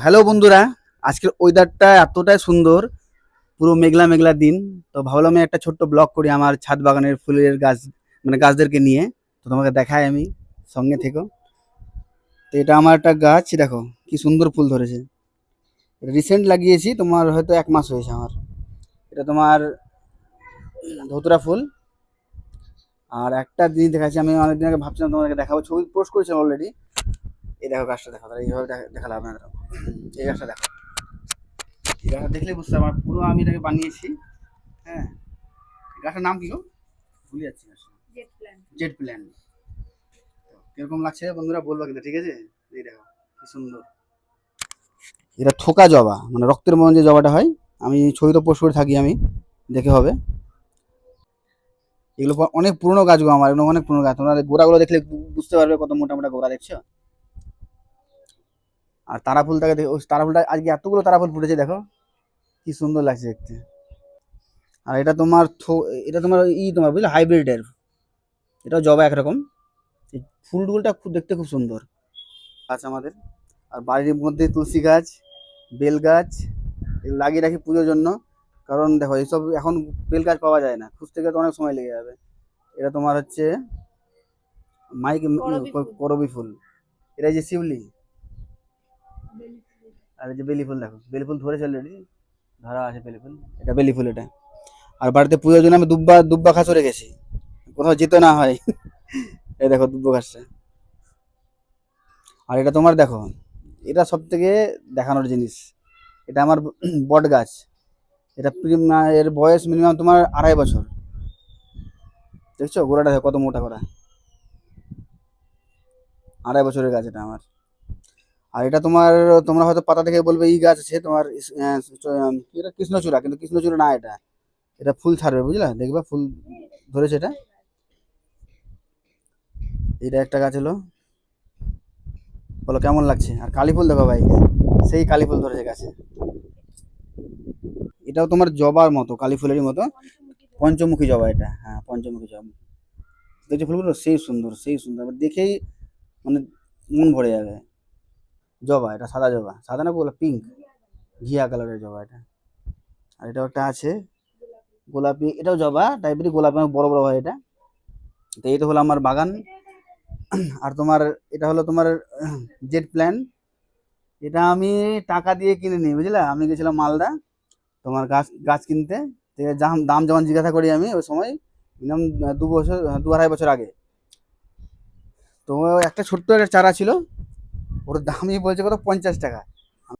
Hello বন্ধুরা, আজকের ওয়েদারটা এতটাই সুন্দর, পুরো মেঘলা মেঘলা দিন। তো ভাবলাম আমি একটা ছোট্ট ব্লগ করি আমার ছাদ বাগানের ফুলের গাছ, মানে গাছদেরকে নিয়ে। তো তোমাকে দেখাই, আমি সঙ্গে থেকো। তো এটা আমার একটা গাছ, দেখো কি সুন্দর ফুল ধরেছে। রিসেন্ট লাগিয়েছি, তোমার হয়তো 1 মাস হয়েছে আমার। এটা তোমার ধতুরা ফুল। আর একটা জিনিস দেখাচ্ছি, আমি অনেকদিন আগে ভাবছিলাম তোমাদেরকে দেখাবো, ছবি পোস্ট করেছিলাম অলরেডি। এই দেখো গাছটা, দেখো তাহলে এইভাবে দেখালাম আপনাদের। এই গাছটা দেখো, এই গাছটা দেখলেই বুঝতে পারবে পুরো আমি এটাকে বানিয়েছি। হ্যাঁ, গাছটার নাম কি গো, ভুলে যাচ্ছি গাছটা। Z plan. কিরকম লাগছে বন্ধুরা বলবা কিন্তু, ঠিক আছে? এই দেখো কি সুন্দর। এটা থোকা জবা, মানে রক্তের মতন যে জবাটা হয়। আমি ছবি তো পোস্ট করে থাকি, আমি দেখে হবে। এগুলো অনেক পুরনো গাছগুলো আমার, এগুলো অনেক পুরনো গাছ। তোমরা গোড়াগুলো দেখলে বুঝতে পারবে কত মোটা মোটা গোড়া, দেখছো? আর তারা ফুলটাকে দেখো, ওই তারা ফুলটা আজকে এতগুলো তারা ফুল ফুটেছে, দেখো কি সুন্দর লাগছে দেখতে। আর এটা তোমার এটা তোমার তোমার বুঝলে হাইব্রিডের। এটাও জবা একরকম। এই ফুলগুলোটা খুব দেখতে খুব সুন্দর গাছ আমাদের। আর বাড়ির মধ্যে তুলসী গাছ, বেল গাছ এগুলো লাগিয়ে রাখি পুজোর জন্য। কারণ দেখো এইসব এখন বেল গাছ পাওয়া যায় না, খুঁজতে গেলে তো অনেক সময় লেগে যাবে। এটা তোমার হচ্ছে মাইক করবি ফুল। এটা যে শিউলি। আর এই যে বেলি ফুল, দেখো বেলি ফুল ধরেছে অলরেডি, ধরা আছে বেলি ফুল। এটা বেলি ফুল এটা। আর বাড়িতে পুজোর জন্য আমি দুব্বা দুব্বা ঘাসও রেখেছি, কোথাও যেতে না হয়। এই দেখো দুব্বা ঘাসটা। আর এটা তোমার দেখো, এটা সব থেকে দেখানোর জিনিস। এটা আমার বট গাছ। এটা এর বয়স মিনিমাম তোমার 2.5 বছর। দেখছো গোড়াটা দেখো কত মোটা করা, 2.5 বছরের গাছ এটা আমার। আর এটা তোমার, তোমরা হয়তো পাতা দেখে বলবে এই গাছ আছে তোমার কি এটা, কৃষ্ণচূড়া, কিন্তু কৃষ্ণচূড়া না এটা। এটা ফুল ছাড়বে, বুঝলা, দেখবা ফুল ধরেছে এটা। এটা একটা গাছ হলো, বলো কেমন লাগছে? আর কালী ফুল দেখো ভাই, সেই কালী ফুল ধরেছে গাছে। এটাও তোমার জবার মতো, কালী ফুলেরই মতো। পঞ্চমুখী জবা এটা, হ্যাঁ পঞ্চমুখী জবা। দেখছো ফুলগুলো সেই সুন্দর, সেই সুন্দর, আমার দেখেই মানে মন ভরে যাবে। জবা, এটা সাদা জবা, সাদা না বলে পিঙ্ক, ঘিয়া কালারের জবা এটা। আর এটাও একটা আছে গোলাপি, এটাও জবা টাইপেরই, গোলাপি অনেক বড় বড় হয় এটা। তো এই তো হলো আমার বাগান। আর তোমার এটা হলো তোমার জেড প্ল্যান। এটা আমি টাকা দিয়ে কিনে নিই, বুঝলা। আমি গেছিলাম মালদা তোমার গাছ গাছ কিনতে। তো এর দাম দাম যখন জিজ্ঞাসা করি আমি ওই সময়, মিনিমাম 2 বছর, 2 আড়াই বছর আগে। তো একটা ছোট্ট একটা চারা ছিল, ওর দামই বলছে কত, 50 টাকা।